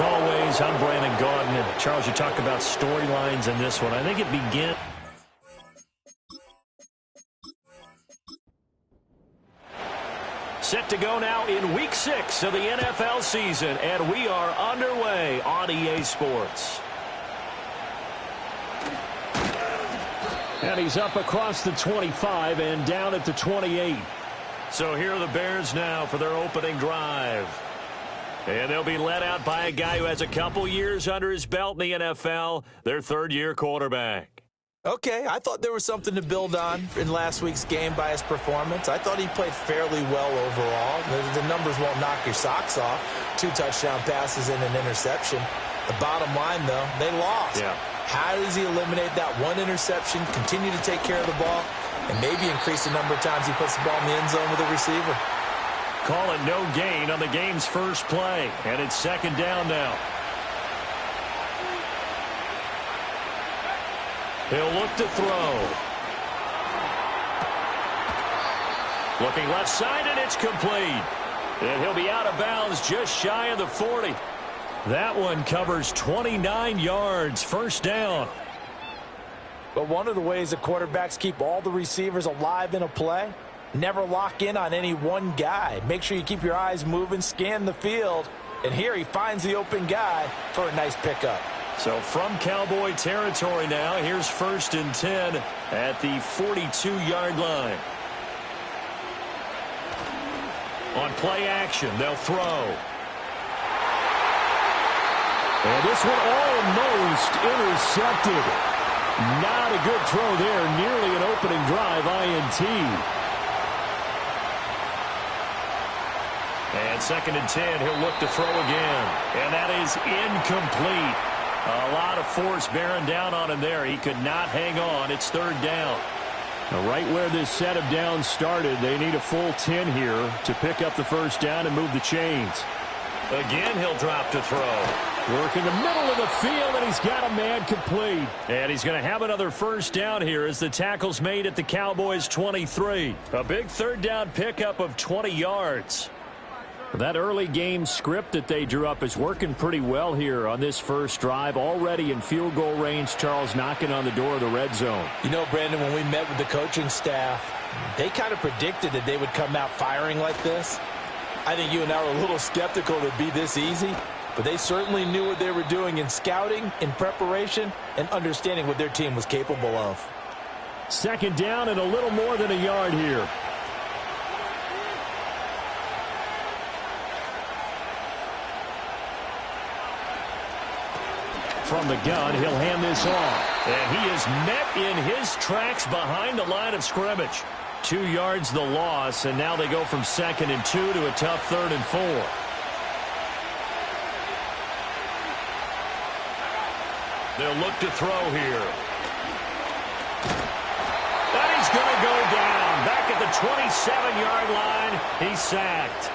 always, I'm Brandon Gaudin. And Charles, you talk about storylines in this one. I think it begins. Set to go now in Week 6 of the NFL season, and we are underway on EA Sports. And he's up across the 25 and down at the 28. So here are the Bears now for their opening drive. And they'll be led out by a guy who has a couple years under his belt in the NFL, their third-year quarterback. Okay, I thought there was something to build on in last week's game by his performance. I thought he played fairly well overall. The numbers won't knock your socks off. 2 touchdown passes and an interception. The bottom line, though, they lost. Yeah. How does he eliminate that one interception, continue to take care of the ball, and maybe increase the number of times he puts the ball in the end zone with a receiver? Call it no gain on the game's first play, and it's second down now. He'll look to throw. Looking left side, and it's complete. And he'll be out of bounds just shy of the 40. That one covers 29 yards, first down. But one of the ways that quarterbacks keep all the receivers alive in a play, never lock in on any one guy. Make sure you keep your eyes moving, scan the field. And here he finds the open guy for a nice pickup. So from Cowboy territory now, here's 1st and 10 at the 42-yard line. On play action, they'll throw. And this one almost intercepted. Not a good throw there. Nearly an opening drive, INT. And 2nd and 10, he'll look to throw again. And that is incomplete. A lot of force bearing down on him there. He could not hang on. It's 3rd down. Now, right where this set of downs started, they need a full 10 here to pick up the first down and move the chains. Again, he'll drop to throw. Work in the middle of the field, and he's got a man complete. And he's going to have another first down here as the tackle's made at the Cowboys' 23. A big 3rd down pickup of 20 yards. That early game script that they drew up is working pretty well here on this first drive. Already in field goal range, Charles knocking on the door of the red zone. You know, Brandon, when we met with the coaching staff, they kind of predicted that they would come out firing like this. I think you and I were a little skeptical it would be this easy, but they certainly knew what they were doing in scouting, in preparation, and understanding what their team was capable of. 2nd down and a little more than a yard here. From the gun, he'll hand this off. And he is met in his tracks behind the line of scrimmage. 2 yards the loss, and now they go from 2nd and 2 to a tough 3rd and 4. They'll look to throw here. And he's going to go down. Back at the 27-yard line, he's sacked.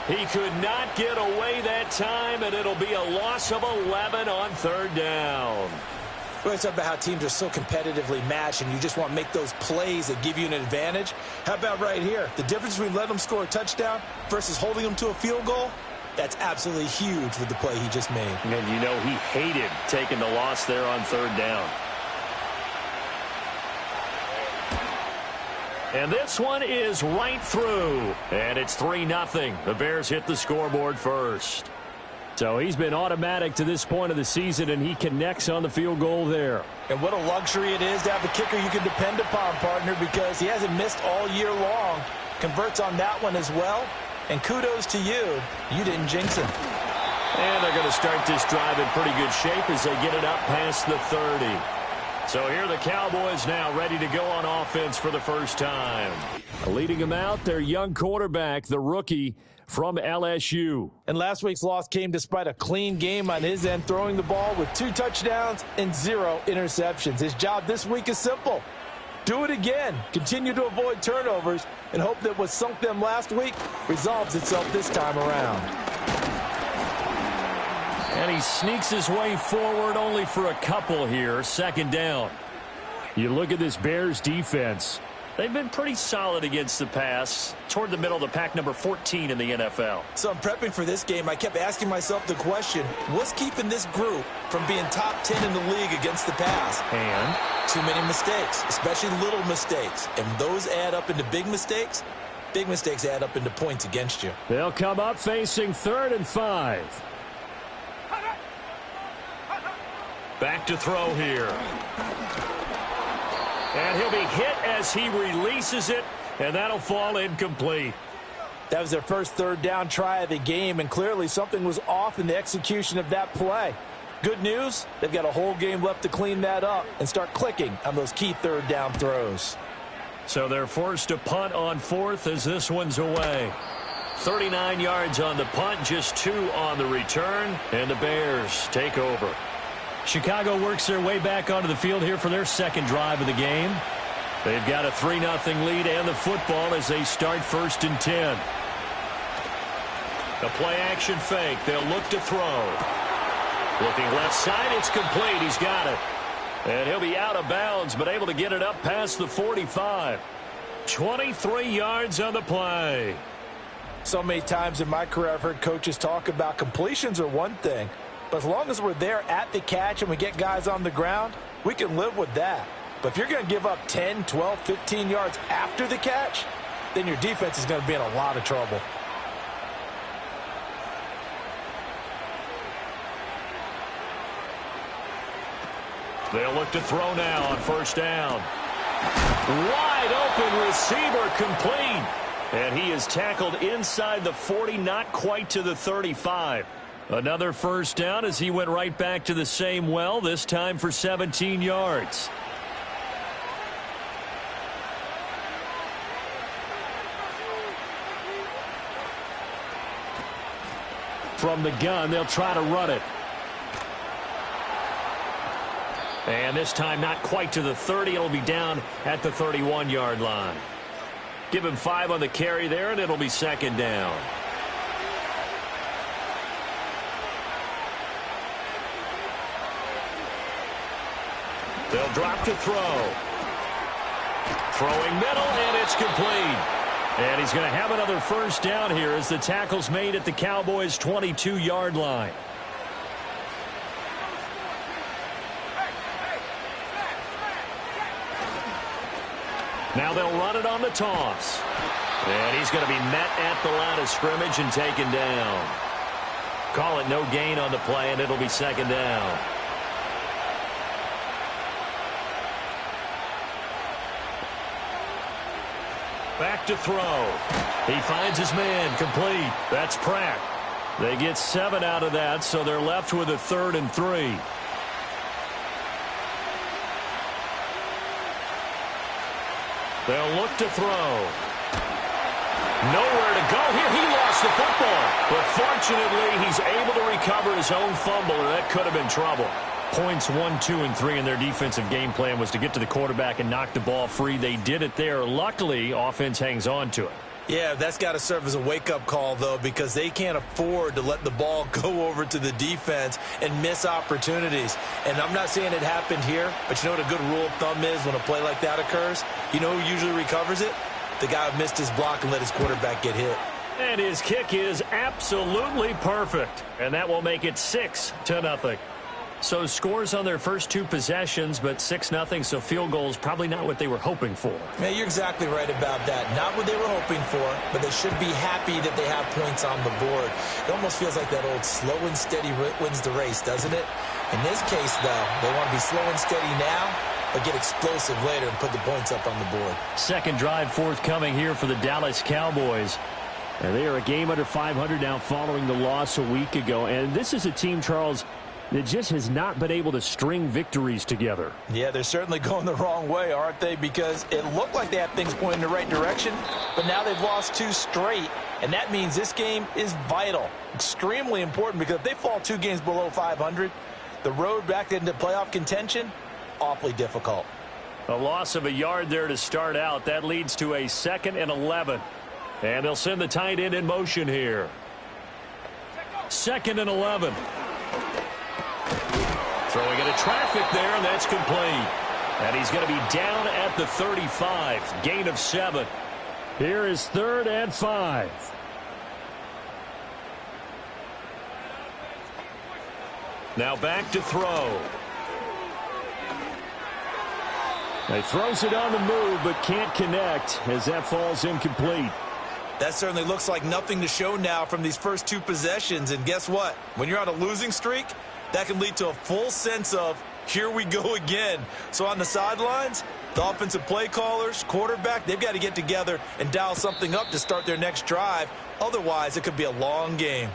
He could not get away that time, and it'll be a loss of 11 on 3rd down. We're talking about how teams are so competitively matched, and you just want to make those plays that give you an advantage. How about right here? The difference between letting them score a touchdown versus holding them to a field goal, that's absolutely huge with the play he just made. And you know he hated taking the loss there on 3rd down. And this one is right through. And it's 3-0. The Bears hit the scoreboard first. So he's been automatic to this point of the season, and he connects on the field goal there. And what a luxury it is to have a kicker you can depend upon, partner, because he hasn't missed all year long. Converts on that one as well. And kudos to you. You didn't jinx him. And they're going to start this drive in pretty good shape as they get it up past the 30. So here are the Cowboys now ready to go on offense for the first time. Leading them out, their young quarterback, the rookie from LSU. And last week's loss came despite a clean game on his end, throwing the ball with 2 touchdowns and 0 interceptions. His job this week is simple. Do it again. Continue to avoid turnovers and hope that what sunk them last week resolves itself this time around. And he sneaks his way forward only for a couple here. 2nd down. You look at this Bears defense. They've been pretty solid against the pass, toward the middle of the pack, number 14 in the NFL. So I'm prepping for this game. I kept asking myself the question, what's keeping this group from being top 10 in the league against the pass? And too many mistakes, especially little mistakes. And those add up into big mistakes. Big mistakes add up into points against you. They'll come up facing 3rd and 5. Back to throw here. And he'll be hit as he releases it, and that'll fall incomplete. That was their first 3rd down try of the game, and clearly something was off in the execution of that play. Good news, they've got a whole game left to clean that up and start clicking on those key 3rd down throws. So they're forced to punt on 4th as this one's away. 39 yards on the punt, just 2 on the return, and the Bears take over. Chicago works their way back onto the field here for their second drive of the game. They've got a 3-0 lead and the football as they start 1st and 10. The play-action fake. They'll look to throw. Looking left side, it's complete. He's got it. And he'll be out of bounds, but able to get it up past the 45. 23 yards on the play. So many times in my career I've heard coaches talk about completions are one thing. But as long as we're there at the catch and we get guys on the ground, we can live with that. But if you're going to give up 10, 12, 15 yards after the catch, then your defense is going to be in a lot of trouble. They'll look to throw now on 1st down. Wide open receiver, complete. And he is tackled inside the 40, not quite to the 35. Another 1st down as he went right back to the same well, this time for 17 yards. From the gun, they'll try to run it. And this time not quite to the 30. It'll be down at the 31-yard line. Give him 5 on the carry there, and it'll be 2nd down. They'll drop to throw. Throwing middle, and it's complete. And he's going to have another 1st down here as the tackle's made at the Cowboys' 22-yard line. Now they'll run it on the toss. And he's going to be met at the line of scrimmage and taken down. Call it no gain on the play, and it'll be 2nd down. Back to throw. He finds his man, complete. That's Pratt. They get 7 out of that, so they're left with a 3rd and 3. They'll look to throw. Nowhere to go here. He lost the football. But fortunately, he's able to recover his own fumble, or that could have been trouble. Points 1, 2, and 3 in their defensive game plan was to get to the quarterback and knock the ball free. They did it there. Luckily, offense hangs on to it. Yeah, that's got to serve as a wake-up call, though, because they can't afford to let the ball go over to the defense and miss opportunities. And I'm not saying it happened here, but you know what a good rule of thumb is when a play like that occurs? You know who usually recovers it? The guy who missed his block and let his quarterback get hit. And his kick is absolutely perfect. And that will make it 6-0. So scores on their first 2 possessions, but 6-0, so field goals probably not what they were hoping for. Yeah, you're exactly right about that. Not what they were hoping for, but they should be happy that they have points on the board. It almost feels like that old slow and steady wins the race, doesn't it? In this case, though, they want to be slow and steady now, but get explosive later and put the points up on the board. Second drive forthcoming here for the Dallas Cowboys. And they are a game under 500 now following the loss a week ago. And this is a team, Charles, that just has not been able to string victories together. Yeah, they're certainly going the wrong way, aren't they? Because it looked like they had things pointing in the right direction, but now they've lost 2 straight, and that means this game is vital, extremely important, because if they fall 2 games below 500, the road back into playoff contention, awfully difficult. A loss of a yard there to start out. That leads to a 2nd and 11. And they'll send the tight end in motion here. 2nd and 11. Throwing into traffic there, and that's complete. And he's going to be down at the 35. Gain of 7. Here is 3rd and 5. Now back to throw. He throws it on the move, but can't connect as that falls incomplete. That certainly looks like nothing to show now from these first 2 possessions. And guess what? When you're on a losing streak, that can lead to a full sense of, here we go again. So on the sidelines, the offensive play callers, quarterback, they've got to get together and dial something up to start their next drive. Otherwise, it could be a long game.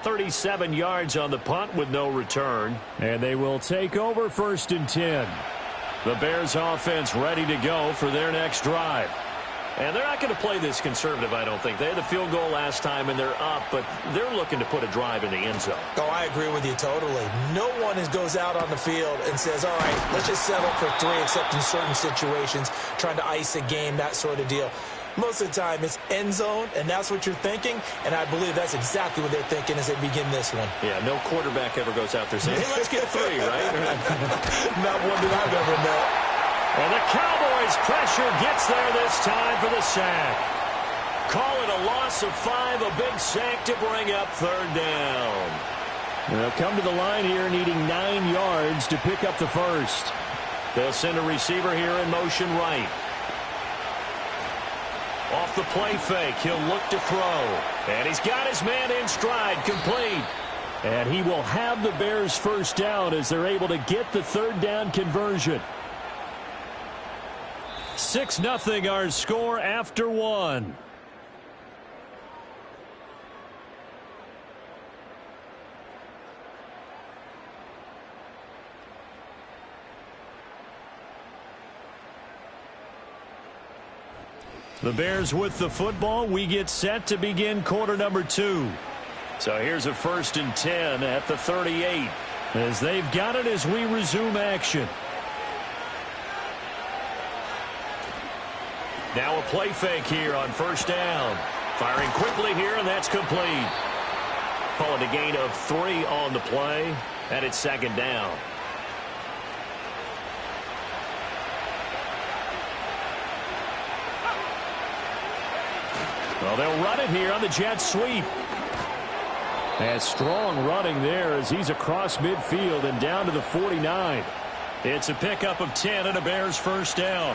37 yards on the punt with no return. And they will take over 1st and 10. The Bears offense ready to go for their next drive. And they're not going to play this conservative, I don't think. They had the field goal last time, and they're up, but they're looking to put a drive in the end zone. Oh, I agree with you totally. No one goes out on the field and says, all right, let's just settle for 3, except in certain situations, trying to ice a game, that sort of deal. Most of the time, it's end zone, and that's what you're thinking, and I believe that's exactly what they're thinking as they begin this one. Yeah, no quarterback ever goes out there saying, hey, let's get 3, right? Not one that I've ever met. And the Cowboys' pressure gets there this time for the sack. Call it a loss of 5, a big sack to bring up 3rd down. They'll come to the line here needing 9 yards to pick up the first. They'll send a receiver here in motion right. Off the play fake, he'll look to throw. And he's got his man in stride, complete. And he will have the Bears' first down as they're able to get the 3rd down conversion. 6-0 our score after 1. The Bears with the football. We get set to begin quarter number 2. So here's a 1st and 10 at the 38 as they've got it as we resume action. Now a play fake here on 1st down. Firing quickly here, and that's complete. Call it a gain of 3 on the play, and it's 2nd down. Well, they'll run it here on the jet sweep. And strong running there as he's across midfield and down to the 49. It's a pickup of 10 and a Bears 1st down.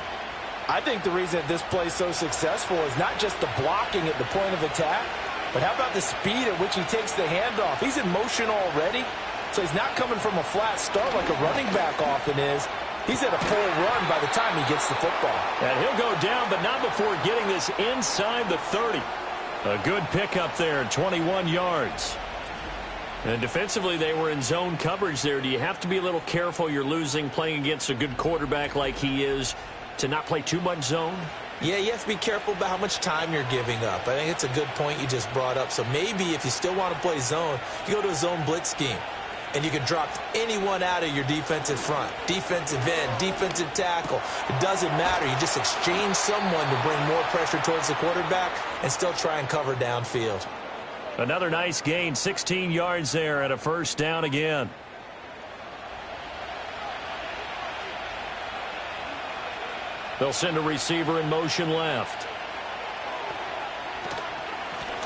I think the reason that this play is so successful is not just the blocking at the point of attack, but how about the speed at which he takes the handoff? He's in motion already, so he's not coming from a flat start like a running back often is. He's at a full run by the time he gets the football. And he'll go down, but not before getting this inside the 30. A good pickup there, 21 yards. And defensively, they were in zone coverage there. Do you have to be a little careful? You're losing, playing against a good quarterback like he is, to not play too much zone? Yeah, you have to be careful about how much time you're giving up. I think it's a good point you just brought up. So maybe if you still want to play zone, you go to a zone blitz scheme. And you can drop anyone out of your defensive front. Defensive end, defensive tackle. It doesn't matter. You just exchange someone to bring more pressure towards the quarterback and still try and cover downfield. Another nice gain, 16 yards there and a 1st down again. They'll send a receiver in motion left.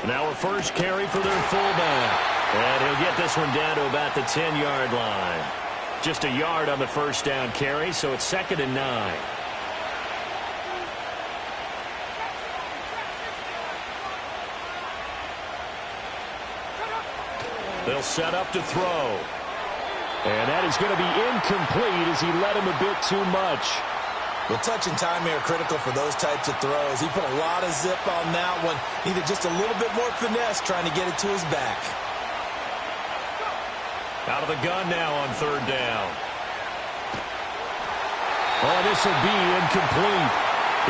Now a first carry for their fullback. And he'll get this one down to about the 10-yard line. Just a yard on the 1st down carry, so it's 2nd and 9. They'll set up to throw. And that is going to be incomplete as he led him a bit too much. Well, touch and timing are critical for those types of throws. He put a lot of zip on that one. Needed just a little bit more finesse trying to get it to his back. Out of the gun now on 3rd down. Oh, this will be incomplete.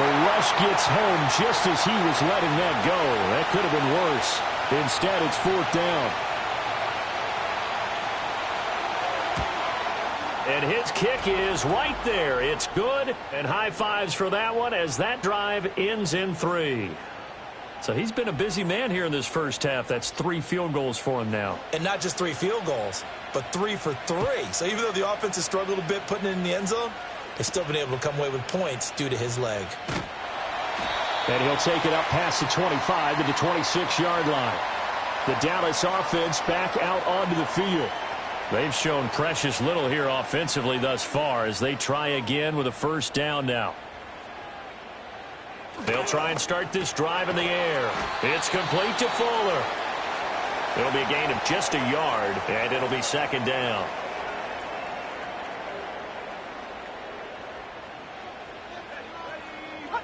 The rush gets home just as he was letting that go. That could have been worse. Instead, it's 4th down. And his kick is right there. It's good. And high fives for that one as that drive ends in 3. So he's been a busy man here in this first half. That's 3 field goals for him now. And not just 3 field goals, but 3 for 3. So even though the offense has struggled a bit putting it in the end zone, They've still been able to come away with points due to his leg. And he'll take it up past the 25 to the 26-yard line. The Dallas offense back out onto the field. They've shown precious little here offensively thus far as they try again with a first down now. They'll try and start this drive in the air. It's complete to Fuller. It'll be a gain of just a yard, and it'll be second down.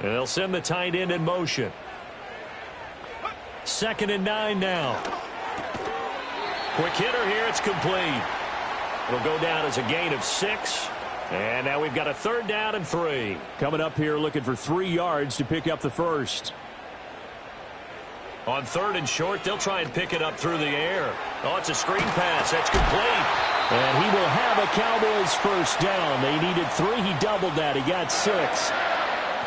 And they'll send the tight end in motion. 2nd and 9 now. Quick hitter here. It's complete. It'll go down as a gain of 6. And now we've got a 3rd down and 3. Coming up here looking for 3 yards to pick up the first. On 3rd and short, they'll try and pick it up through the air. Oh, it's a screen pass. That's complete. And he will have a Cowboys first down. They needed 3. He doubled that. He got 6.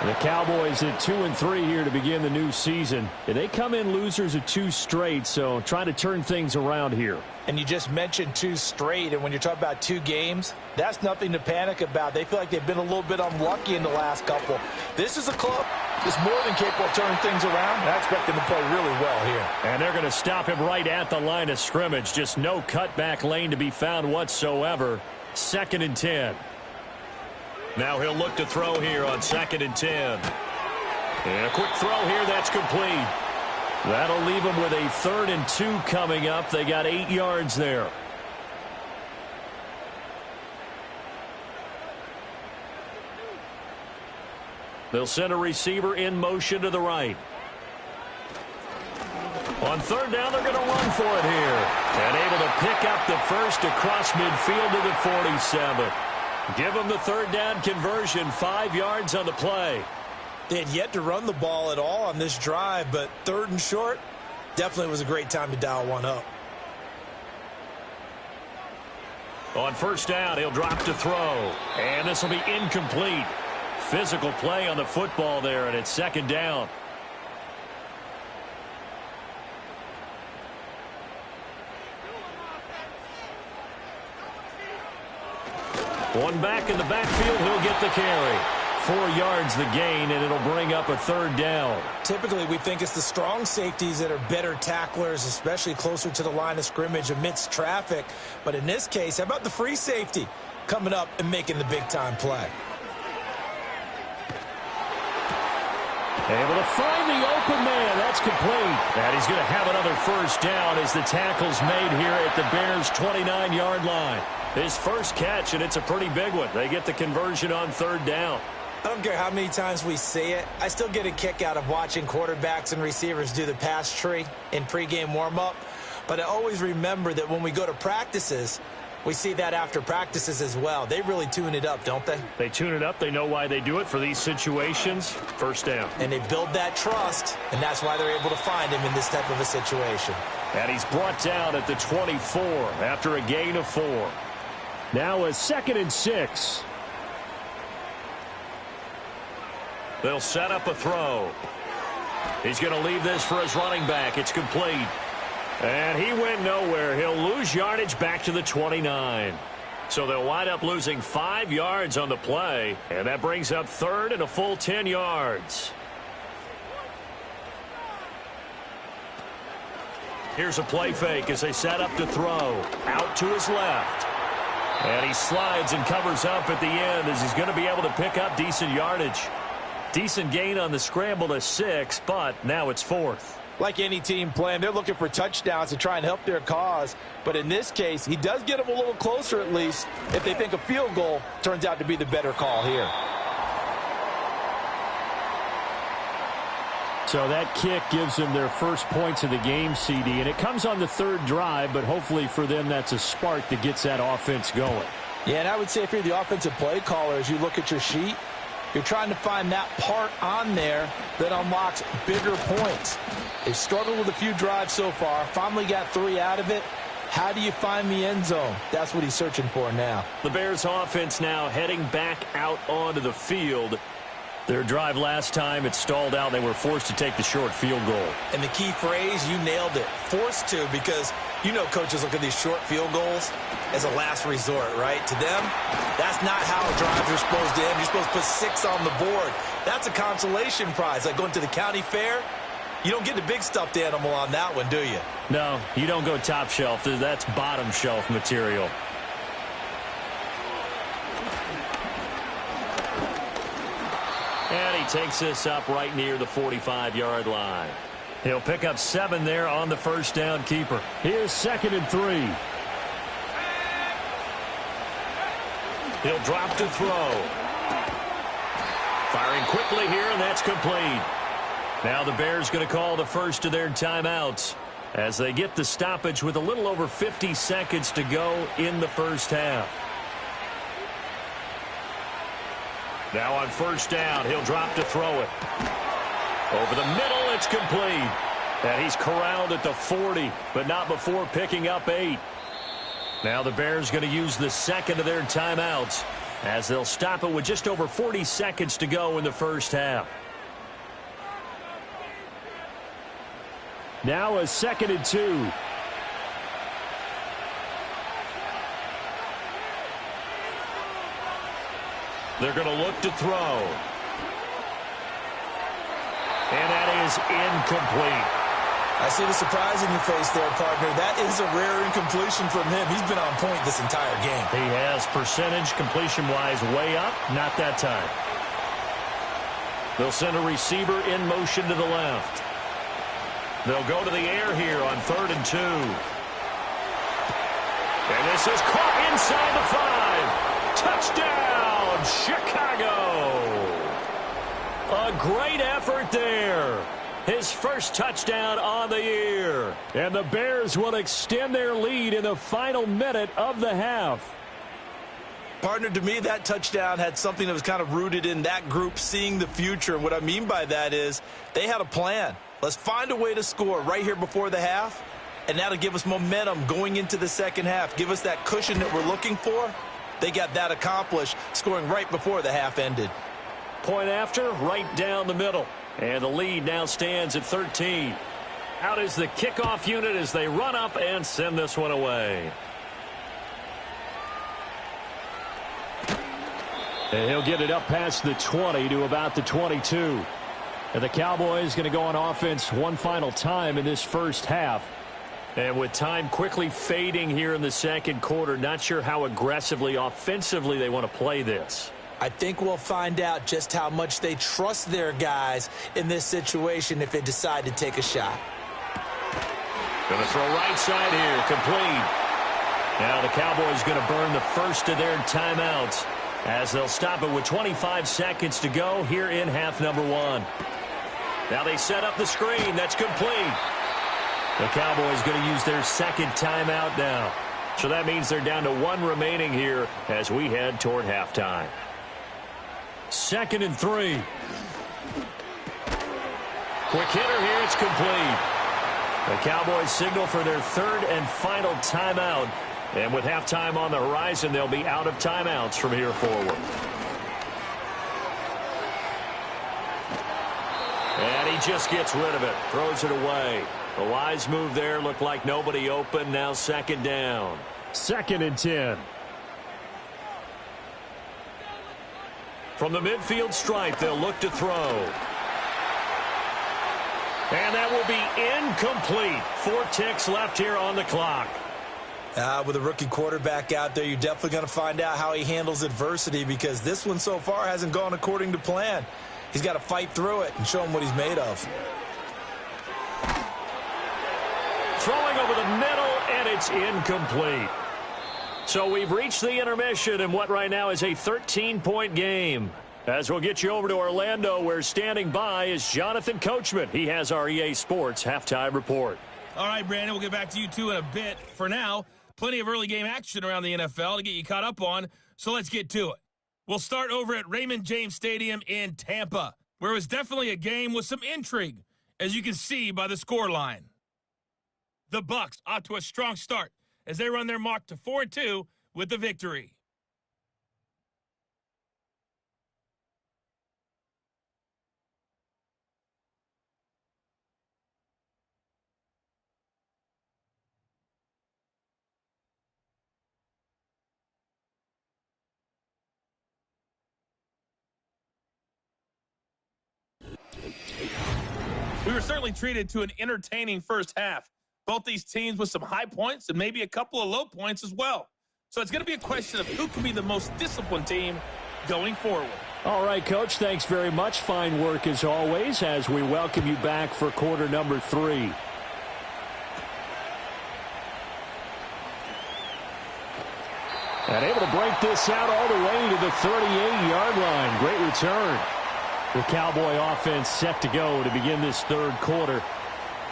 The Cowboys at 2-3 here to begin the new season. They come in losers of 2 straight, so trying to turn things around here. And you just mentioned 2 straight, and when you're talking about 2 games, that's nothing to panic about. They feel like they've been a little bit unlucky in the last couple. This is a club that's more than capable of turning things around, and I expect them to play really well here. And they're going to stop him right at the line of scrimmage. Just no cutback lane to be found whatsoever. 2nd and 10. Now he'll look to throw here on 2nd and 10. And a quick throw here, that's complete. That'll leave them with a 3rd and 2 coming up. They got 8 yards there. They'll send a receiver in motion to the right. On 3rd down, they're going to run for it here. And able to pick up the first across midfield to the 47. Give them the 3rd down conversion, 5 yards on the play. They had yet to run the ball at all on this drive, but 3rd and short definitely was a great time to dial one up. On 1st down, he'll drop to throw. And this will be incomplete. Physical play on the football there, and it's 2nd down. One back in the backfield, he'll get the carry. 4 yards the gain, and it'll bring up a 3rd down. Typically, we think it's the strong safeties that are better tacklers, especially closer to the line of scrimmage amidst traffic. But in this case, how about the free safety coming up and making the big-time play? Able to find the open man. That's complete. And he's going to have another first down as the tackle's made here at the Bears' 29-yard line. His first catch, and it's a pretty big one. They get the conversion on 3rd down. I don't care how many times we say it. I still get a kick out of watching quarterbacks and receivers do the pass tree in pregame warm-up. But I always remember that when we go to practices, we see that after practices as well. They really tune it up, don't they? They tune it up. They know why they do it for these situations. First down. And they build that trust, and that's why they're able to find him in this type of a situation. And he's brought down at the 24 after a gain of 4. Now a 2nd and 6. They'll set up a throw. He's going to leave this for his running back. It's complete. And he went nowhere. He'll lose yardage back to the 29. So they'll wind up losing 5 yards on the play. And that brings up 3rd and a full 10 yards. Here's a play fake as they set up to throw. Out to his left. And he slides and covers up at the end as he's going to be able to pick up decent yardage. Decent gain on the scramble to 6, but now it's 4th. Like any team playing, they're looking for touchdowns to try and help their cause. But in this case, he does get them a little closer at least if they think a field goal turns out to be the better call here. So that kick gives them their first points of the game, CD, and it comes on the 3rd drive, but hopefully for them that's a spark that gets that offense going. Yeah, and I would say if you're the offensive play caller, as you look at your sheet, you're trying to find that part on there that unlocks bigger points. They've struggled with a few drives so far, finally got 3 out of it. How do you find the end zone? That's what he's searching for now. The Bears offense now heading back out onto the field. Their drive last time, it stalled out. They were forced to take the short field goal. And the key phrase, you nailed it, forced to, because you know coaches look at these short field goals. as a last resort, right? To them, that's not how drives are supposed to end. You're supposed to put 6 on the board. That's a consolation prize. Like going to the county fair, you don't get the big stuffed animal on that one, do you? No, you don't go top shelf. That's bottom shelf material. And he takes this up right near the 45-yard line. He'll pick up 7 there on the first down keeper. Here's 2nd and 3. He'll drop to throw. Firing quickly here, and that's complete. Now the Bears going to call the first of their timeouts as they get the stoppage with a little over 50 seconds to go in the first half. Now on first down, he'll drop to throw it. Over the middle, it's complete. And he's corralled at the 40, but not before picking up 8. Now the Bears going to use the second of their timeouts as they'll stop it with just over 40 seconds to go in the first half. Now a 2nd and 2. They're going to look to throw. And that is incomplete. I see the surprise in your face there, partner. That is a rare incompletion from him. He's been on point this entire game. He has percentage completion-wise way up. Not that time. They'll send a receiver in motion to the left. They'll go to the air here on 3rd and 2. And this is caught inside the 5. Touchdown, Chicago. A great effort there. His first touchdown on the year. And the Bears will extend their lead in the final minute of the half. Partner, to me, that touchdown had something that was kind of rooted in that group seeing the future. And what I mean by that is they had a plan. Let's find a way to score right here before the half, and that'll give us momentum going into the second half. Give us that cushion that we're looking for. They got that accomplished, scoring right before the half ended. Point after, right down the middle. And the lead now stands at 13. Out is the kickoff unit as they run up and send this one away. And he'll get it up past the 20 to about the 22. And the Cowboys going to go on offense one final time in this first half. And with time quickly fading here in the second quarter, not sure how aggressively, offensively they want to play this. I think we'll find out just how much they trust their guys in this situation if they decide to take a shot. Going to throw right side here, complete. Now the Cowboys going to burn the first of their timeouts as they'll stop it with 25 seconds to go here in half number 1. Now they set up the screen. That's complete. The Cowboys going to use their second timeout now. So that means they're down to 1 remaining here as we head toward halftime. 2nd and 3. Quick hitter here. It's complete. The Cowboys signal for their 3rd and final timeout. And with halftime on the horizon, they'll be out of timeouts from here forward. And he just gets rid of it. Throws it away. The wise move there. Looked like nobody open. Now 2nd down. 2nd and 10. From the midfield stripe, they'll look to throw. And that will be incomplete. 4 ticks left here on the clock. With a rookie quarterback out there, you're definitely going to find out how he handles adversity because this one so far hasn't gone according to plan. He's got to fight through it and show him what he's made of. Throwing over the middle, and it's incomplete. So we've reached the intermission in what right now is a 13-point game. As we'll get you over to Orlando, where standing by is Jonathan Coachman. He has our EA Sports halftime report. All right, Brandon, we'll get back to you two in a bit. For now, plenty of early game action around the NFL to get you caught up on, so let's get to it. We'll start over at Raymond James Stadium in Tampa, where it was definitely a game with some intrigue, as you can see by the score line. The Bucs off to a strong start as they run their mark to 4-2 with the victory. were certainly treated to an entertaining first half. Both these teams with some high points and maybe a couple of low points as well. So it's going to be a question of who can be the most disciplined team going forward. All right, Coach, thanks very much. Fine work as always as we welcome you back for quarter number 3. And able to break this out all the way to the 38-yard line. Great return. The Cowboy offense set to go to begin this third quarter.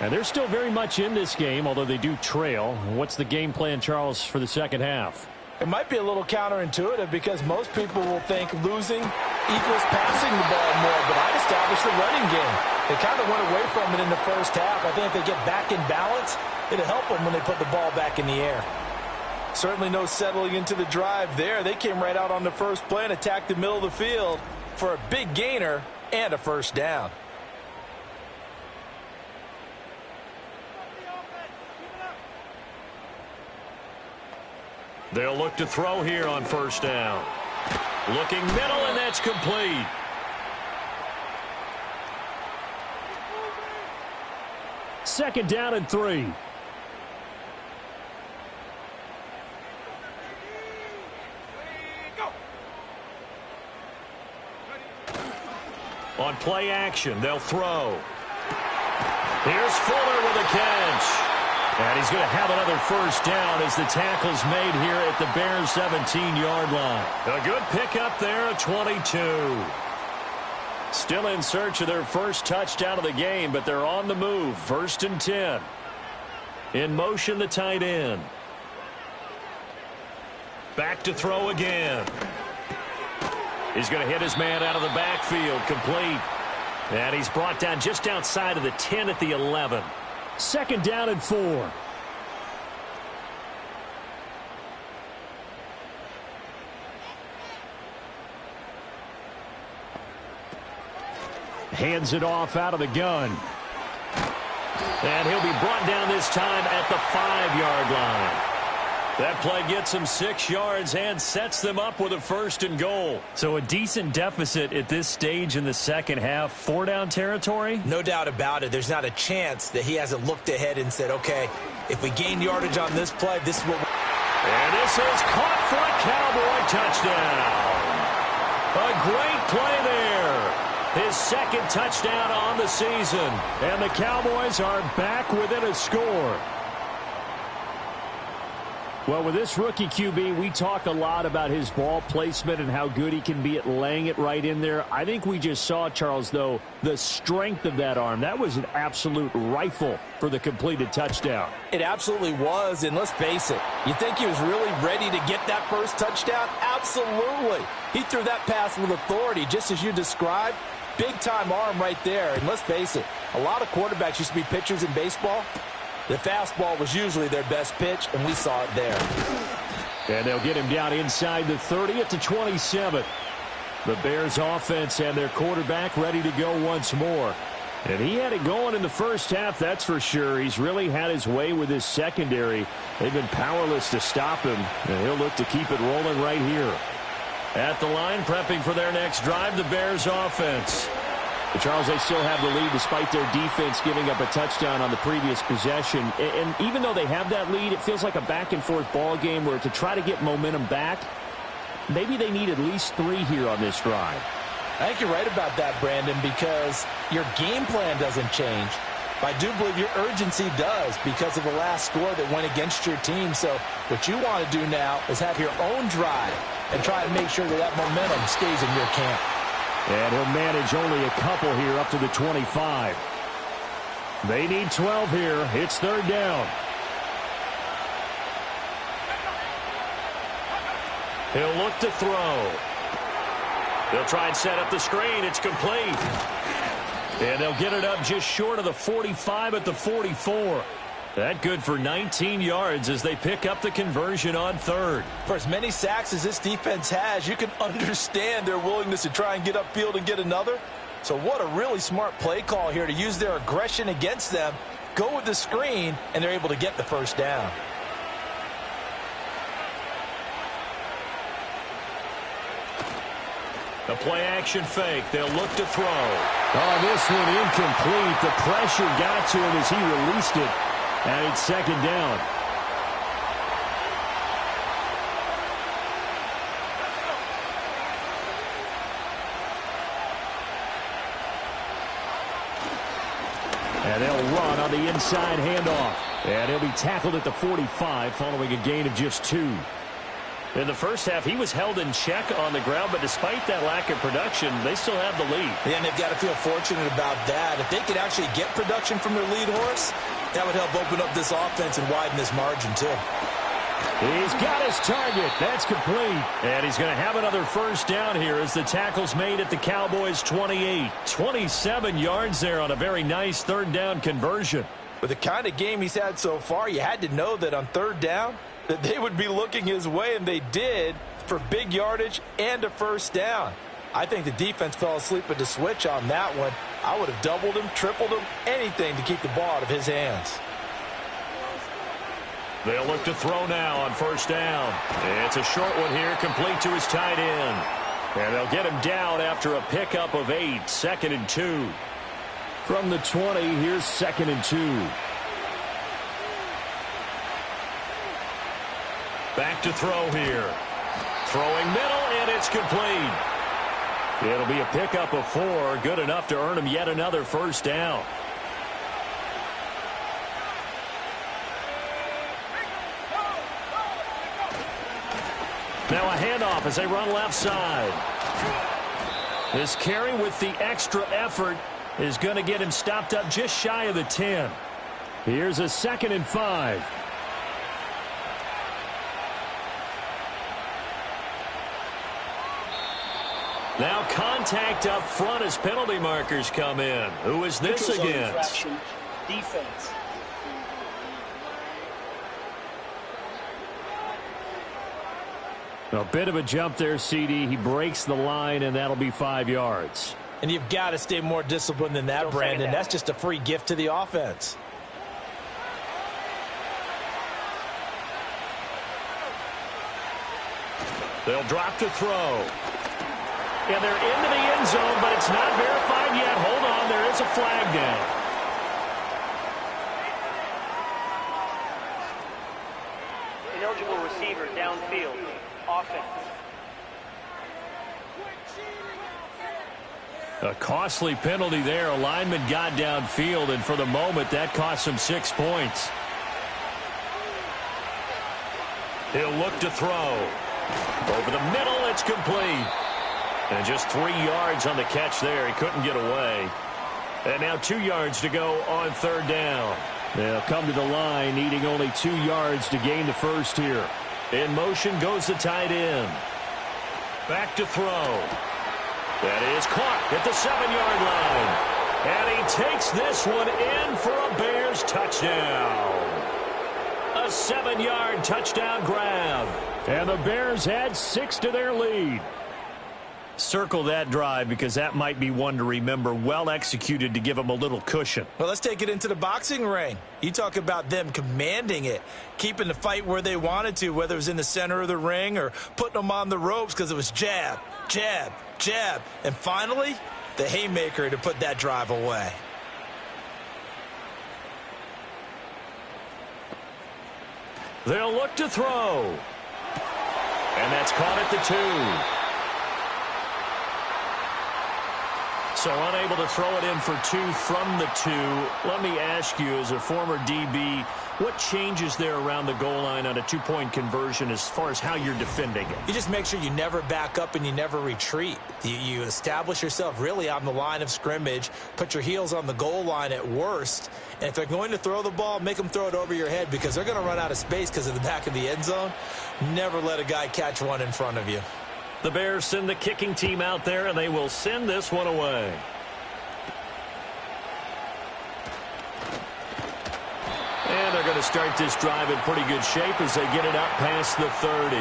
And they're still very much in this game, although they do trail. What's the game plan, Charles, for the second half? It might be a little counterintuitive because most people will think losing equals passing the ball more, but I'd establish the running game. They kind of went away from it in the first half. I think if they get back in balance, it'll help them when they put the ball back in the air. Certainly no settling into the drive there. They came right out on the first play and attacked the middle of the field for a big gainer and a first down. They'll look to throw here on first down. Looking middle, and that's complete. Second down and 3. On play action, they'll throw. Here's Fuller with a catch. And he's going to have another first down as the tackle's made here at the Bears' 17-yard line. A good pickup there at 22. Still in search of their first touchdown of the game, but they're on the move. 1st and 10. In motion, the tight end. Back to throw again. He's going to hit his man out of the backfield, complete. And he's brought down just outside of the 10 at the 11. Second down and 4. Hands it off out of the gun. And he'll be brought down this time at the 5-yard line. That play gets him 6 yards and sets them up with a 1st and goal. So a decent deficit at this stage in the second half. 4-down territory? No doubt about it. There's not a chance that he hasn't looked ahead and said, okay, if we gain yardage on this play, this is what we're... And this is caught for a Cowboy touchdown. A great play there. His second touchdown on the season. And the Cowboys are back within a score. Well, with this rookie QB, we talk a lot about his ball placement and how good he can be at laying it right in there. I think we just saw, Charles, though, the strength of that arm. That was an absolute rifle for the completed touchdown. It absolutely was, and let's face it, you think he was really ready to get that first touchdown? Absolutely. He threw that pass with authority, just as you described. Big-time arm right there, and let's face it, a lot of quarterbacks used to be pitchers in baseball. The fastball was usually their best pitch, and we saw it there. And they'll get him down inside the 30 at the 27. The Bears offense and their quarterback ready to go once more. And he had it going in the first half, that's for sure. He's really had his way with his secondary. They've been powerless to stop him, and he'll look to keep it rolling right here. At the line, prepping for their next drive, the Bears offense. But Charles, they still have the lead despite their defense giving up a touchdown on the previous possession. And even though they have that lead, it feels like a back-and-forth ball game where to try to get momentum back, maybe they need at least 3 here on this drive. I think you're right about that, Brandon, because your game plan doesn't change. But I do believe your urgency does because of the last score that went against your team. So what you want to do now is have your own drive and try and make sure that that momentum stays in your camp. And he'll manage only a couple here up to the 25. They need 12 here. It's 3rd down. He'll look to throw. They'll try and set up the screen. It's complete. And they'll get it up just short of the 45 at the 44. That good for 19 yards as they pick up the conversion on 3rd. For as many sacks as this defense has, you can understand their willingness to try and get upfield and get another. So what a really smart play call here to use their aggression against them, go with the screen, and they're able to get the first down. The play-action fake. They'll look to throw. Oh, this one incomplete. The pressure got to him as he released it. And it's second down. And they'll run on the inside handoff. And he'll be tackled at the 45 following a gain of just 2. In the first half, he was held in check on the ground, but despite that lack of production, they still have the lead. Yeah, and they've got to feel fortunate about that. If they could actually get production from their lead horse, that would help open up this offense and widen this margin, too. He's got his target. That's complete. And he's going to have another first down here as the tackle's made at the Cowboys' 28. 27 yards there on a very nice third down conversion. With the kind of game he's had so far, you had to know that on third down, that they would be looking his way, and they did, for big yardage and a first down. I think the defense fell asleep at the switch on that one. I would have doubled him, tripled him, anything to keep the ball out of his hands. They'll look to throw now on first down. It's a short one here, complete to his tight end. And they'll get him down after a pickup of 8, 2nd and 2. From the 20, here's 2nd and 2. Back to throw here. Throwing middle, and it's complete. It'll be a pickup of 4, good enough to earn him yet another first down. Now a handoff as they run left side. This carry with the extra effort is going to get him stopped up just shy of the 10. Here's a 2nd and 5. Now contact up front as penalty markers come in. Who is this against? Defense. A bit of a jump there, CD. He breaks the line, and that'll be 5 yards. And you've got to stay more disciplined than that, Brandon. That's just a free gift to the offense. They'll drop to throw. And they're into the end zone, but it's not verified yet. Hold on, there is a flag down. Ineligible receiver downfield. Offense. A costly penalty there. A lineman got downfield, and for the moment, that cost him 6 points. He'll look to throw. Over the middle, it's complete. And just 3 yards on the catch there. He couldn't get away. And now 2 yards to go on third down. They'll come to the line, needing only 2 yards to gain the first here. In motion goes the tight end. Back to throw. That is caught at the 7-yard line. And he takes this one in for a Bears touchdown. A 7-yard touchdown grab. And the Bears add 6 to their lead. Circle that drive because that might be one to remember. Well executed to give them a little cushion. Well, let's take it into the boxing ring. You talk about them commanding it, keeping the fight where they wanted to, whether it was in the center of the ring or putting them on the ropes because it was jab, jab, jab. And finally, the haymaker to put that drive away. They'll look to throw. And that's caught at the 2. So unable to throw it in for 2 from the 2. Let me ask you, as a former DB, what changes there around the goal line on a 2-point conversion as far as how you're defending it? You just make sure you never back up and you never retreat. You establish yourself really on the line of scrimmage, put your heels on the goal line at worst, and if they're going to throw the ball, make them throw it over your head because they're going to run out of space because of the back of the end zone. Never let a guy catch one in front of you. The Bears send the kicking team out there, and they will send this one away. And they're going to start this drive in pretty good shape as they get it up past the 30.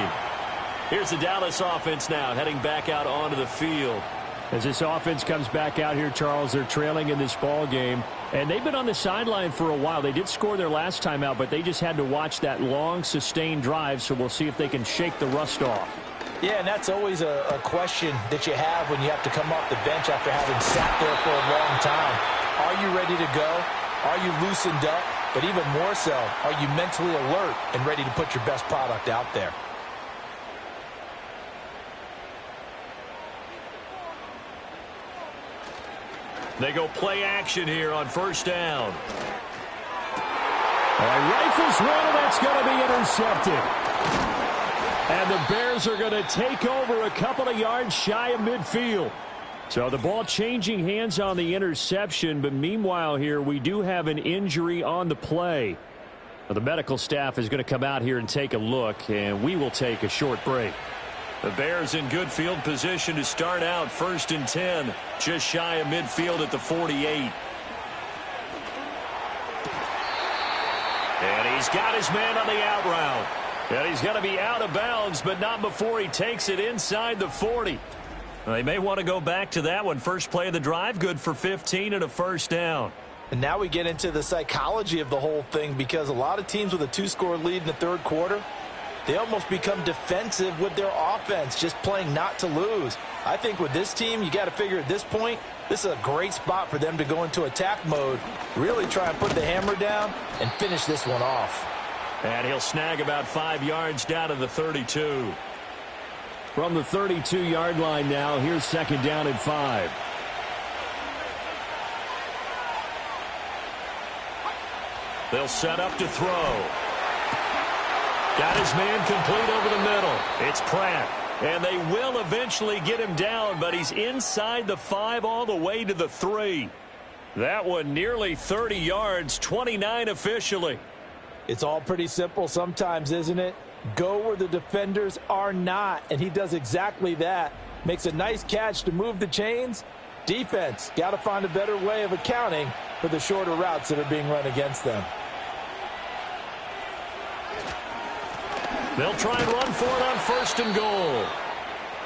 Here's the Dallas offense now, heading back out onto the field. As this offense comes back out here, Charles, they're trailing in this ball game. And they've been on the sideline for a while. They did score their last time out, but they just had to watch that long, sustained drive, so we'll see if they can shake the rust off. Yeah, and that's always a question that you have when you have to come off the bench after having sat there for a long time. Are you ready to go? Are you loosened up? But even more so, are you mentally alert and ready to put your best product out there? They go play action here on first down. Rifles one, and that's going to be intercepted. And the Bears are going to take over a couple of yards shy of midfield. So the ball changing hands on the interception, but meanwhile here we do have an injury on the play. Well, the medical staff is going to come out here and take a look, and we will take a short break. The Bears in good field position to start out 1st and 10, just shy of midfield at the 48. And he's got his man on the out route. And he's going to be out of bounds, but not before he takes it inside the 40. Well, they may want to go back to that one. First play of the drive, good for 15 and a first down. And now we get into the psychology of the whole thing, because a lot of teams with a 2-score lead in the third quarter, they almost become defensive with their offense, just playing not to lose. I think with this team, you got to figure at this point, this is a great spot for them to go into attack mode, really try and put the hammer down and finish this one off. And he'll snag about 5 yards down to the 32. From the 32-yard line now, here's 2nd down and 5. They'll set up to throw. Got his man complete over the middle. It's Pratt. And they will eventually get him down, but he's inside the 5 all the way to the 3. That one nearly 30 yards, 29 officially. It's all pretty simple sometimes, isn't it? Go where the defenders are not, and he does exactly that. Makes a nice catch to move the chains. Defense, got to find a better way of accounting for the shorter routes that are being run against them. They'll try and run for it on 1st and goal.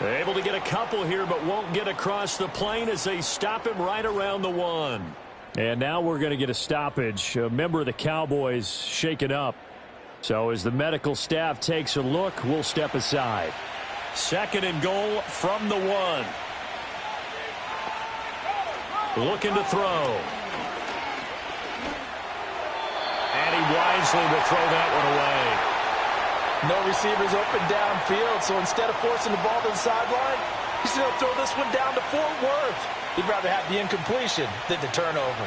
They're able to get a couple here, but won't get across the plane as they stop him right around the 1. And now we're going to get a stoppage. A member of the Cowboys shaken up. So as the medical staff takes a look, we'll step aside. 2nd and goal from the 1. Looking to throw. And he wisely will throw that one away. No receivers open downfield, so instead of forcing the ball to the sideline, he's going to throw this one down to Fort Worth. He'd rather have the incompletion than the turnover.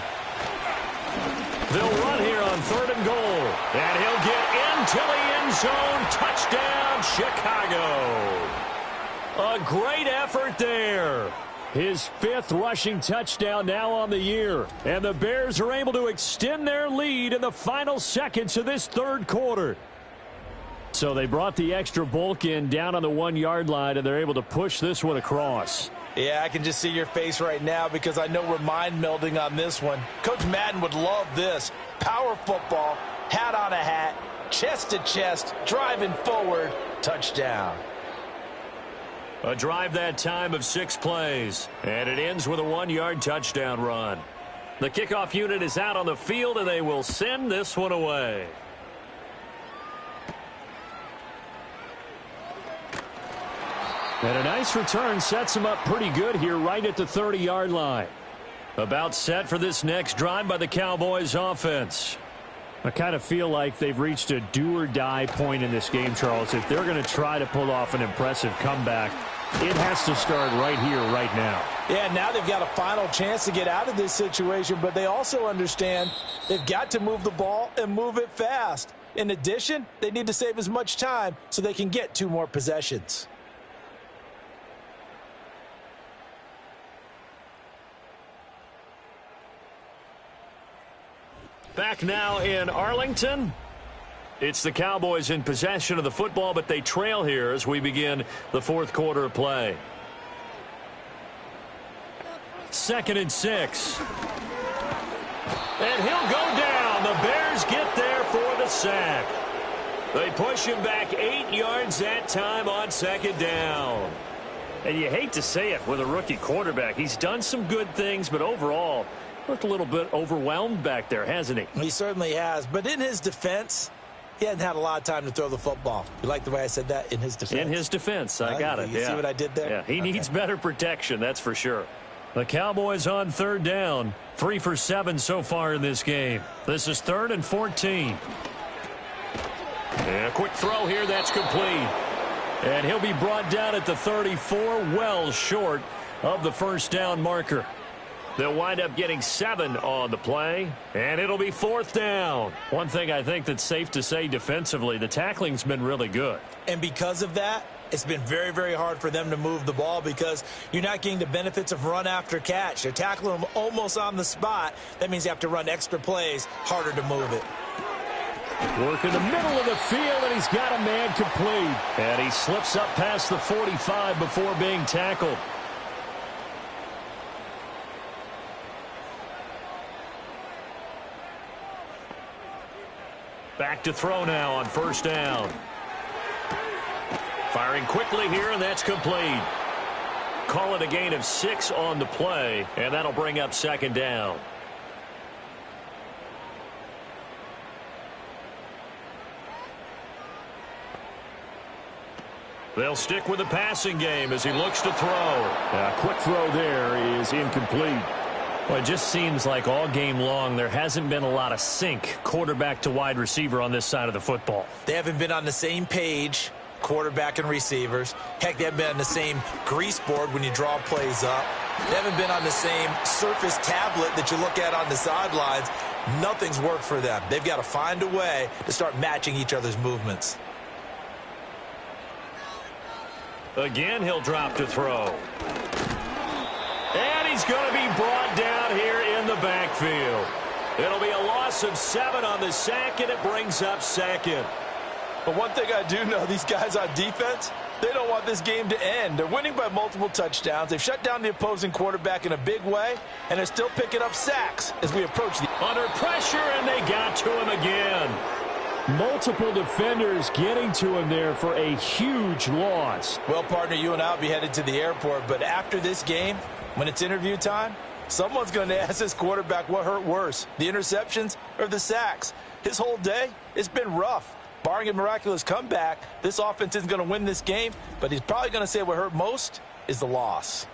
They'll run here on 3rd and goal. And he'll get into the end zone. Touchdown, Chicago. A great effort there. His 5th rushing touchdown now on the year. And the Bears are able to extend their lead in the final seconds of this 3rd quarter. So they brought the extra bulk in down on the 1-yard line, and they're able to push this one across. Yeah, I can just see your face right now because I know we're mind melding on this one. Coach Madden would love this. Power football, hat on a hat, chest to chest, driving forward, touchdown. A drive that time of 6 plays, and it ends with a 1-yard touchdown run. The kickoff unit is out on the field, and they will send this one away. And a nice return sets him up pretty good here right at the 30-yard line. About set for this next drive by the Cowboys offense. I kind of feel like they've reached a do-or-die point in this game, Charles. If they're going to try to pull off an impressive comeback, it has to start right here, right now. Yeah, now they've got a final chance to get out of this situation, but they also understand they've got to move the ball and move it fast. In addition, they need to save as much time so they can get 2 more possessions. Back now in Arlington. It's the Cowboys in possession of the football, but they trail here as we begin the 4th quarter of play. 2nd and 6. And he'll go down. The Bears get there for the sack. They push him back 8 yards that time on 2nd down. And you hate to say it with a rookie quarterback. He's done some good things, but overall, looked a little bit overwhelmed back there, hasn't he? He certainly has. But in his defense, He hadn't had a lot of time to throw the football. You like the way I said that? In his defense? In his defense, I got it. You see what I did there? Yeah, he needs better protection, that's for sure. The Cowboys on third down. 3 for 7 so far in this game. This is 3rd and 14. And a quick throw here, that's complete. And he'll be brought down at the 34, well short of the first down marker. They'll wind up getting 7 on the play, and it'll be 4th down. One thing I think that's safe to say defensively, the tackling's been really good. And because of that, it's been very, very hard for them to move the ball because you're not getting the benefits of run after catch. They're tackling them almost on the spot. That means you have to run extra plays, harder to move it. Work in the middle of the field, and he's got a man complete. And he slips up past the 45 before being tackled. Back to throw now on first down. Firing quickly here, and that's complete. Call it a gain of 6 on the play, and that'll bring up 2nd down. They'll stick with the passing game as he looks to throw. A quick throw there is incomplete. Well, it just seems like all game long there hasn't been a lot of sync quarterback to wide receiver on this side of the football. They haven't been on the same page, quarterback and receivers. Heck, they haven't been on the same grease board when you draw plays up. They haven't been on the same surface tablet that you look at on the sidelines. Nothing's worked for them. They've got to find a way to start matching each other's movements. Again, he'll drop to throw. And he's going to be brought down here in the backfield. It'll be a loss of 7 on the sack, and it brings up 2nd. But one thing I do know, these guys on defense, they don't want this game to end. They're winning by multiple touchdowns. They've shut down the opposing quarterback in a big way, and they're still picking up sacks as we approach the... Under pressure, and they got to him again. Multiple defenders getting to him there for a huge loss. Well, partner, you and I will be headed to the airport, but after this game, when it's interview time, someone's going to ask this quarterback what hurt worse, the interceptions or the sacks. His whole day, it's been rough. Barring a miraculous comeback, this offense isn't going to win this game, but he's probably going to say what hurt most is the loss.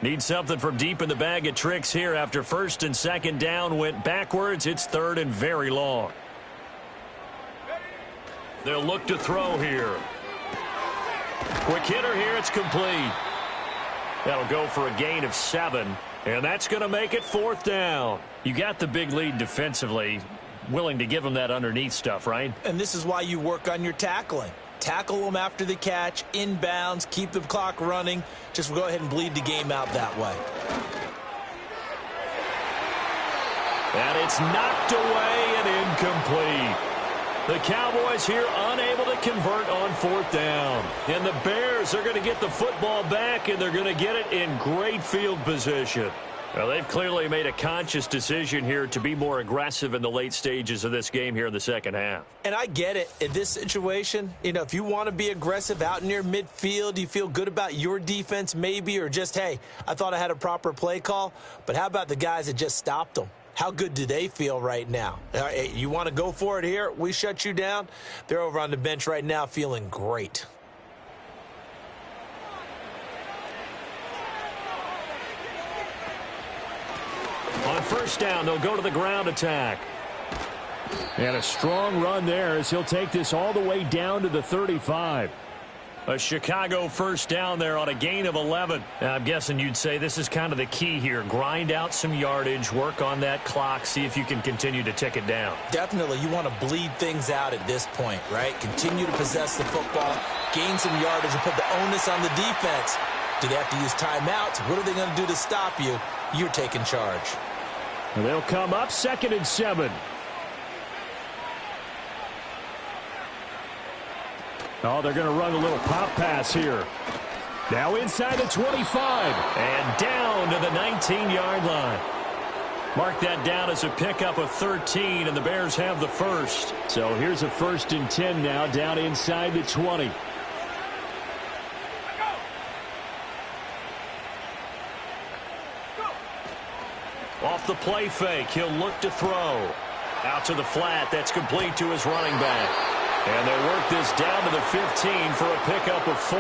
Need something from deep in the bag of tricks here after 1st and 2nd down went backwards. It's 3rd and very long. They'll look to throw here. Quick hitter here. It's complete. That'll go for a gain of 7, and that's going to make it 4th down. You got the big lead defensively. Willing to give them that underneath stuff, right? And this is why you work on your tackling. Tackle them after the catch, inbounds, keep the clock running. Just go ahead and bleed the game out that way. And it's knocked away and incomplete. The Cowboys here unable to convert on 4th down. And the Bears are going to get the football back, and they're going to get it in great field position. Well, they've clearly made a conscious decision here to be more aggressive in the late stages of this game here in the second half. And I get it. In this situation, you know, if you want to be aggressive out near midfield, you feel good about your defense maybe, or just, hey, I thought I had a proper play call. But how about the guys that just stopped them? How good do they feel right now? You want to go for it here? We shut you down. They're over on the bench right now feeling great. On first down, they'll go to the ground attack. And a strong run there as he'll take this all the way down to the 35. A Chicago first down there on a gain of 11. Now, I'm guessing you'd say this is kind of the key here. Grind out some yardage, work on that clock, see if you can continue to tick it down. Definitely. You want to bleed things out at this point, right? Continue to possess the football, gain some yardage, and put the onus on the defense. Do they have to use timeouts? What are they going to do to stop you? You're taking charge. And they'll come up 2nd and 7. Oh, they're going to run a little pop pass here. Now inside the 25 and down to the 19-yard line. Mark that down as a pickup of 13, and the Bears have the first. So here's a 1st and 10 now down inside the 20. Off the play fake, he'll look to throw. Out to the flat. That's complete to his running back. And they work this down to the 15 for a pickup of 4.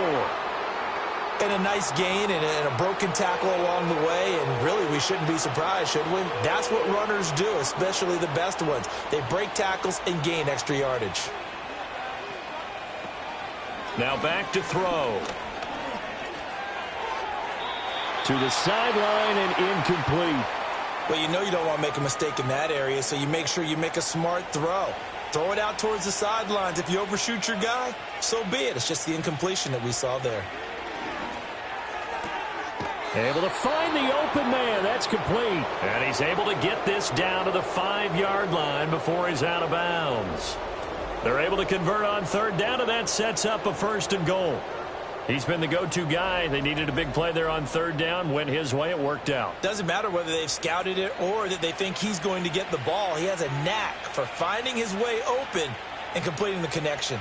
And a nice gain and a broken tackle along the way. And really, we shouldn't be surprised, should we? That's what runners do, especially the best ones. They break tackles and gain extra yardage. Now back to throw. To the sideline and incomplete. Well, you know you don't want to make a mistake in that area, so you make sure you make a smart throw. Throw it out towards the sidelines. If you overshoot your guy, so be it. It's just the incompletion that we saw there. Able to find the open man. That's complete. And he's able to get this down to the 5-yard line before he's out of bounds. They're able to convert on third down, and that sets up a 1st and goal. He's been the go-to guy. They needed a big play there on third down. Went his way. It worked out. Doesn't matter whether they've scouted it or that they think he's going to get the ball. He has a knack for finding his way open and completing the connection.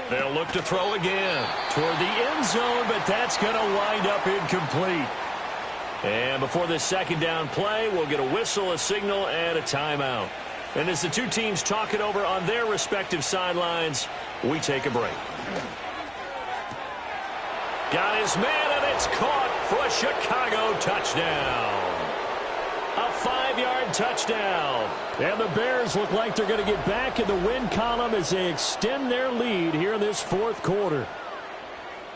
They'll look to throw again toward the end zone, but that's going to wind up incomplete. And before this second down play, we'll get a whistle, a signal, and a timeout. And as the two teams talk it over on their respective sidelines, we take a break. Got his man, and it's caught for a Chicago touchdown. A 5-yard touchdown. And the Bears look like they're going to get back in the win column as they extend their lead here in this 4th quarter.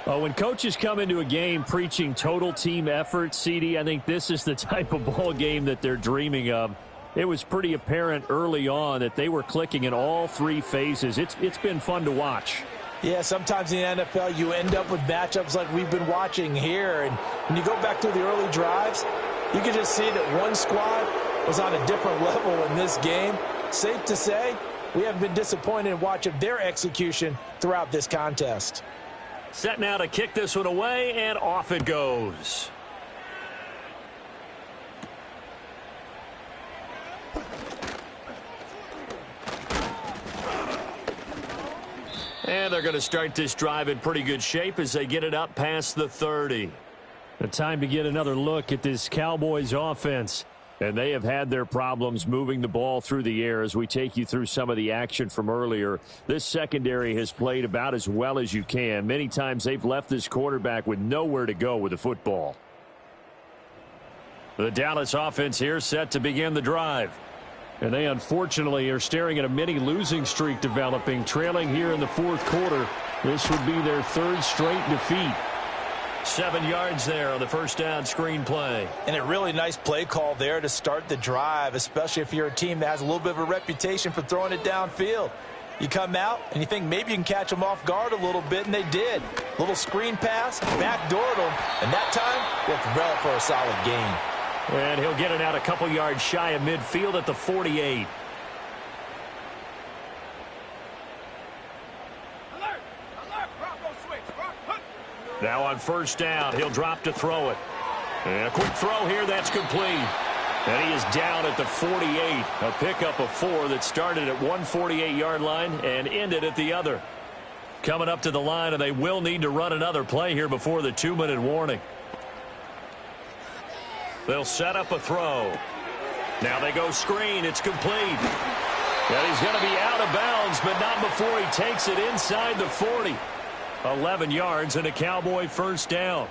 When coaches come into a game preaching total team effort, CD, I think this is the type of ball game that they're dreaming of. It was pretty apparent early on that they were clicking in all 3 phases. It's been fun to watch. Yeah, sometimes in the NFL you end up with matchups like we've been watching here. And when you go back to the early drives, you can just see that one squad was on a different level in this game. Safe to say, we haven't been disappointed in watching their execution throughout this contest. Set now to kick this one away, and off it goes. And they're going to start this drive in pretty good shape as they get it up past the 30. The time to get another look at this Cowboys offense. And they have had their problems moving the ball through the air as we take you through some of the action from earlier. This secondary has played about as well as you can. Many times they've left this quarterback with nowhere to go with the football. The Dallas offense here set to begin the drive. And they unfortunately are staring at a mini losing streak developing, trailing here in the 4th quarter. This would be their 3rd straight defeat. 7 yards there on the first down screen play. And a really nice play call there to start the drive, especially if you're a team that has a little bit of a reputation for throwing it downfield. You come out and you think maybe you can catch them off guard a little bit, and they did. Little screen pass, backdoored them, and that time worked well for a solid gain. And he'll get it out a couple yards shy of midfield at the 48. Now on first down, he'll drop to throw it. And a quick throw here, that's complete. And he is down at the 48. A pickup of 4 that started at one 48-yard line and ended at the other. Coming up to the line, and they will need to run another play here before the 2-minute warning. They'll set up a throw. Now they go screen. It's complete. And he's going to be out of bounds, but not before he takes it inside the 40. 11 yards and a Cowboy first down.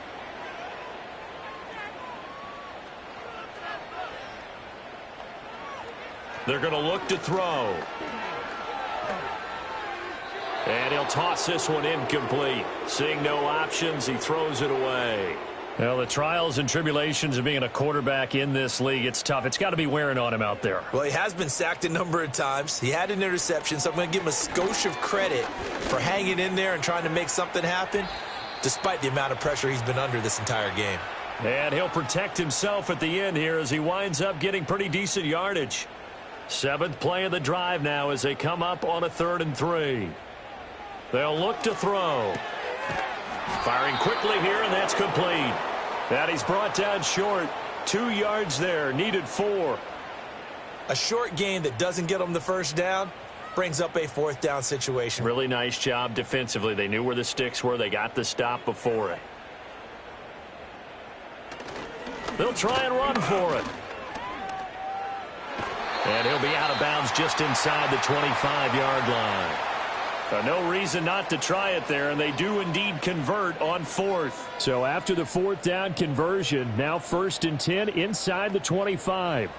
They're going to look to throw. And he'll toss this one incomplete. Seeing no options, he throws it away. Well, the trials and tribulations of being a quarterback in this league, it's tough. It's got to be wearing on him out there. Well, he has been sacked a number of times. He had an interception, so I'm going to give him a skosh of credit for hanging in there and trying to make something happen, despite the amount of pressure he's been under this entire game. And he'll protect himself at the end here as he winds up getting pretty decent yardage. 7th play of the drive now as they come up on a 3rd and 3. They'll look to throw. Firing quickly here, and that's complete. And he's brought down short. 2 yards there, needed 4. A short gain that doesn't get them the first down brings up a 4th down situation. Really nice job defensively. They knew where the sticks were. They got the stop before it. They'll try and run for it. And he'll be out of bounds just inside the 25-yard line. No reason not to try it there, and they do indeed convert on fourth. So after the fourth down conversion, now 1st and 10 inside the 25.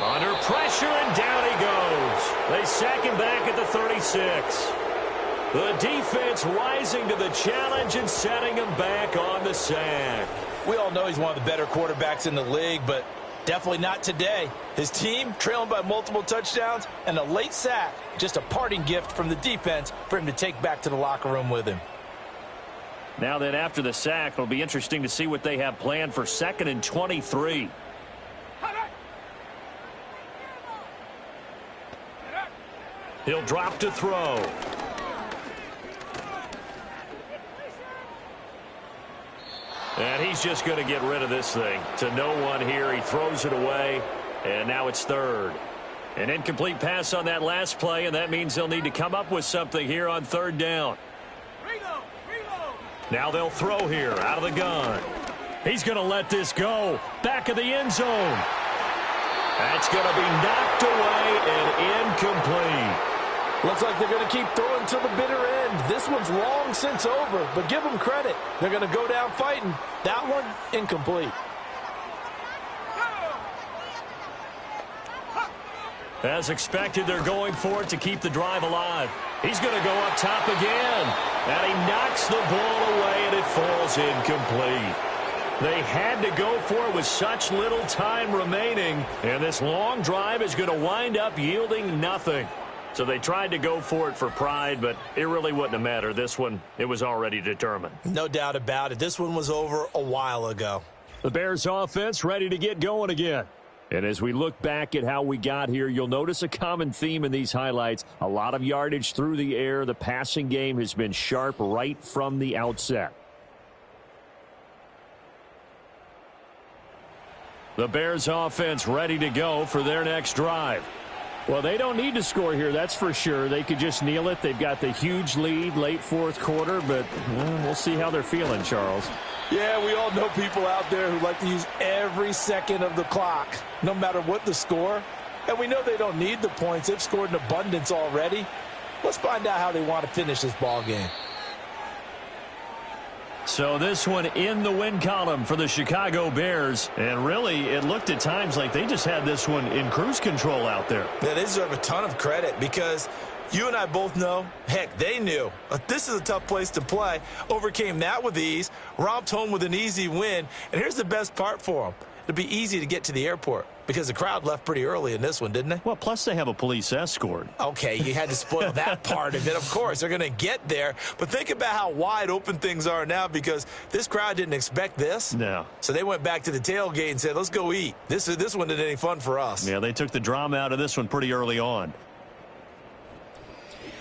Under pressure, and down he goes. They sack him back at the 36. The defense rising to the challenge and setting him back on the sack. We all know he's one of the better quarterbacks in the league, but definitely not today. His team trailing by multiple touchdowns and a late sack. Just a parting gift from the defense for him to take back to the locker room with him. Now then, after the sack, it'll be interesting to see what they have planned for 2nd and 23. He'll drop to throw. And he's just going to get rid of this thing. To no one here. He throws it away. And now it's 3rd. An incomplete pass on that last play, and that means they'll need to come up with something here on 3rd down. Now they'll throw here out of the gun. He's going to let this go. Back of the end zone. That's going to be knocked away and incomplete. Looks like they're going to keep throwing to the bitter end. This one's long since over, but give them credit. They're going to go down fighting. That one, incomplete. As expected, they're going for it to keep the drive alive. He's going to go up top again. And he knocks the ball away, and it falls incomplete. They had to go for it with such little time remaining. And this long drive is going to wind up yielding nothing. So they tried to go for it for pride, but it really wouldn't have mattered. This one, it was already determined. No doubt about it. This one was over a while ago. The Bears offense ready to get going again. And as we look back at how we got here, you'll notice a common theme in these highlights. A lot of yardage through the air. The passing game has been sharp right from the outset. The Bears offense ready to go for their next drive. Well, they don't need to score here, that's for sure. They could just kneel it. They've got the huge lead late 4th quarter, but we'll see how they're feeling, Charles. Yeah, we all know people out there who like to use every second of the clock, no matter what the score. And we know they don't need the points. They've scored in abundance already. Let's find out how they want to finish this ball game. So this one in the win column for the Chicago Bears. And really, it looked at times like they just had this one in cruise control out there. Yeah, they deserve a ton of credit because you and I both know, heck, they knew. This is a tough place to play. Overcame that with ease, romped home with an easy win. And here's the best part for them. It'll be easy to get to the airport because the crowd left pretty early in this one, didn't they? Well, plus they have a police escort. Okay, you had to spoil that part of it. Of course, they're going to get there. But think about how wide open things are now because this crowd didn't expect this. No. So they went back to the tailgate and said, let's go eat. This one isn't any fun for us. Yeah, they took the drama out of this one pretty early on.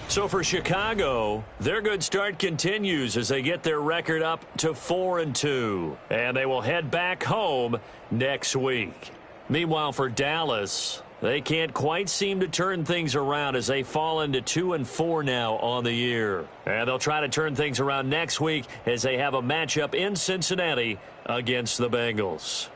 So for Chicago, their good start continues as they get their record up to 4-2. And they will head back home next week. Meanwhile, for Dallas, they can't quite seem to turn things around as they fall into 2-4 now on the year. And they'll try to turn things around next week as they have a matchup in Cincinnati against the Bengals.